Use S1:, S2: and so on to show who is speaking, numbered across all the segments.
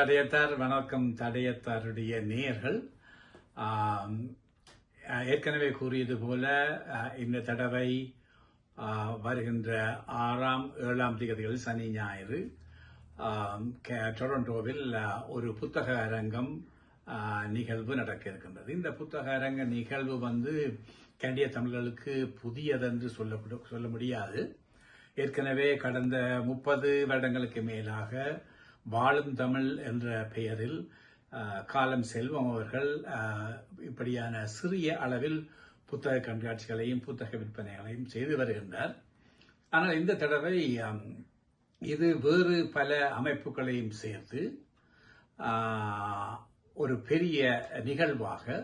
S1: தடையத்தார் வணக்கம். தடையத்தாருடைய நேயர்கள் ஏற்கனவே கூறியது போல இந்த தடவை வருகின்ற 6ஆம் 7ஆம் தேதிகளில் சனி ஞாயிறு டொரண்டோவில் ஒரு புத்தக அரங்கம் நிகழ்வு நடக்க இருக்கின்றது. இந்த புத்தக அரங்க நிகழ்வு கனடிய தமிழர்களுக்கு புதியதென்று சொல்ல முடியாது. ஏற்கனவே கடந்த 30 வருடங்களுக்கு மேலாக வாழும் தமிழ் என்ற பெயரில் காலம் செல்வம் அவர்கள் இப்படியான சிறிய அளவில் புத்தக கண்காட்சிகளையும் புத்தக விற்பனைகளையும் செய்து வருகின்றார். ஆனால் இந்த தடவை இது வேறு பல அமைப்புகளையும் சேர்த்து ஒரு பெரிய நிகழ்வாக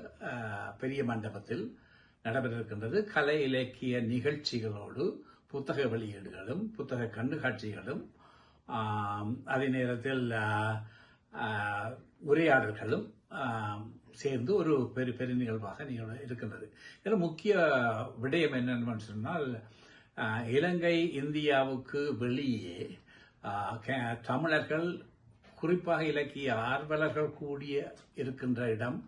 S1: பெரிய மண்டபத்தில் நடைபெற இருக்கின்றது. கலை இலக்கிய நிகழ்ச்சிகளோடு புத்தக வெளியீடுகளும் புத்தக கண்காட்சிகளும் அதே நேரத்தில் உரையாடல்களும் சேர்ந்து ஒரு பெரிய நிகழ்வாக இருக்கின்றது. இதில் முக்கிய விடயம் என்னன்னு சொன்னால், இலங்கை இந்தியாவுக்கு வெளியே தமிழர்கள் குறிப்பாக இலக்கிய ஆர்வலர்கள் கூடிய இருக்கின்ற இடம்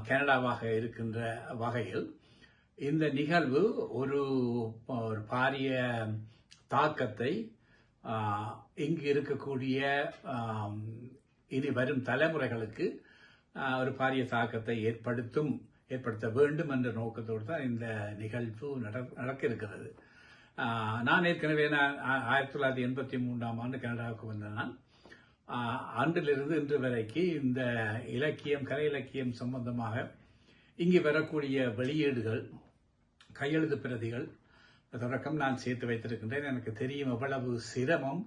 S1: கனடாவாக இருக்கின்ற வகையில் இந்த நிகழ்வு ஒரு பாரிய தாக்கத்தை இங்கு இருக்கக்கூடிய இனி வரும் தலைமுறைகளுக்கு ஒரு பாரிய தாக்கத்தை ஏற்படுத்த வேண்டும் என்ற நோக்கத்தோடு தான் இந்த நிகழ்வு நடக்க இருக்கிறது. நான் ஏற்கனவே 1983ஆம் ஆண்டு கனடாவுக்கு வந்த நான் அன்றிலிருந்து இன்று வரைக்கு இந்த கலை இலக்கியம் சம்பந்தமாக இங்கு வரக்கூடிய வெளியீடுகள், கையெழுத்து பிரதிகள் தொடக்கம் நான் சேர்த்து வைத்திருக்கின்றேன். எனக்கு தெரியும் எவ்வளவு சிரமம்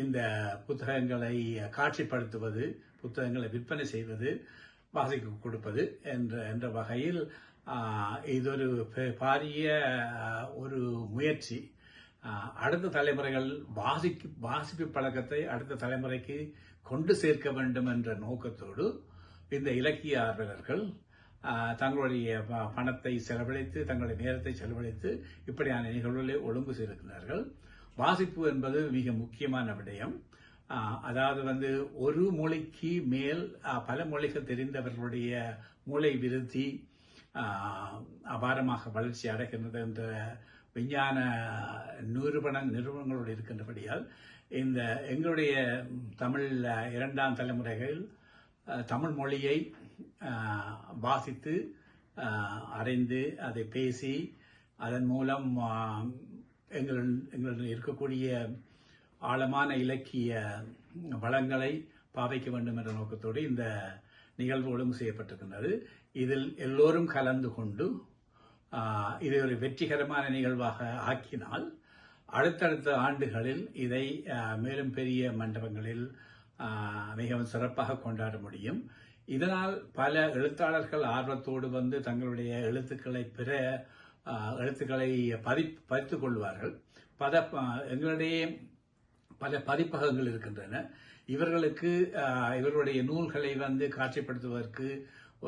S1: இந்த புத்தகங்களை காட்சிப்படுத்துவது, புத்தகங்களை விற்பனை செய்வது, வாசிக்க கொடுப்பது என்ற வகையில் இது ஒரு பாரிய ஒரு முயற்சி. அடுத்த தலைமுறைகள் வாசிப்பு பழக்கத்தை அடுத்த தலைமுறைக்கு கொண்டு சேர்க்க வேண்டும் என்ற நோக்கத்தோடு இந்த இலக்கிய ஆர்வலர்கள் தங்களுடைய பணத்தை செலவழித்து, தங்களுடைய நேரத்தை செலவழித்து இப்படியான நிகழ்வுகளை ஒழுங்கு செய்திருக்கிறார்கள். வாசிப்பு என்பது மிக முக்கியமான விடயம். அதாவது ஒரு மொழிக்கு மேல் பல மொழிகள் தெரிந்தவர்களுடைய மூளை விருத்தி அபாரமாக வளர்ச்சி அடைகின்றது என்ற விஞ்ஞான நிறுவனங்களோடு இருக்கின்றபடியால் இந்த எங்களுடைய தமிழ் 2ஆம் தலைமுறைகள் தமிழ் மொழியை வாசித்து அறிந்து அதை பேசி அதன் மூலம் எங்களுடன் இருக்கக்கூடிய ஆழமான இலக்கிய வளங்களை பாவிக்க வேண்டும் என்ற நோக்கத்தோடு இந்த நிகழ்வு ஒழுங்கு செய்யப்பட்டிருக்கின்றது. இதில் எல்லோரும் கலந்து கொண்டு இதை ஒரு வெற்றிகரமான நிகழ்வாக ஆக்கினால் அடுத்தடுத்த ஆண்டுகளில் இதை மேலும் பெரிய மண்டபங்களில் மிகவும் சிறப்பாக கொண்டாட முடியும். இதனால் பல எழுத்தாளர்கள் ஆர்வத்தோடு தங்களுடைய எழுத்துக்களை பதித்துக் கொள்வார்கள். எங்களிடையே பல பதிப்பகங்கள் இருக்கின்றன. இவர்களுக்கு இவர்களுடைய நூல்களை காட்சிப்படுத்துவதற்கு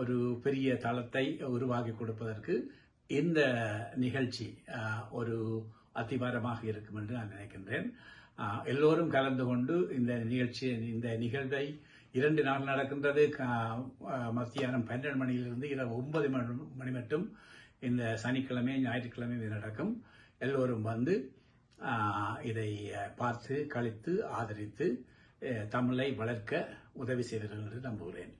S1: ஒரு பெரிய தளத்தை உருவாக்கி கொடுப்பதற்கு இந்த நிகழ்ச்சி ஒரு அத்திவாரமாக இருக்கும் என்று நான் நினைக்கின்றேன். எல்லோரும் கலந்து கொண்டு இந்த நிகழ்வை 2 நாள் நடக்கின்றது. மத்தியானம் 12 மணியிலிருந்து இரவு 9 மணி மட்டும் இந்த சனிக்கிழமை ஞாயிற்றுக்கிழமை இது நடக்கும். எல்லோரும் இதை பார்த்து கழித்து ஆதரித்து தமிழை வளர்க்க உதவி செய்வீர்கள் என்று நம்புகிறேன்.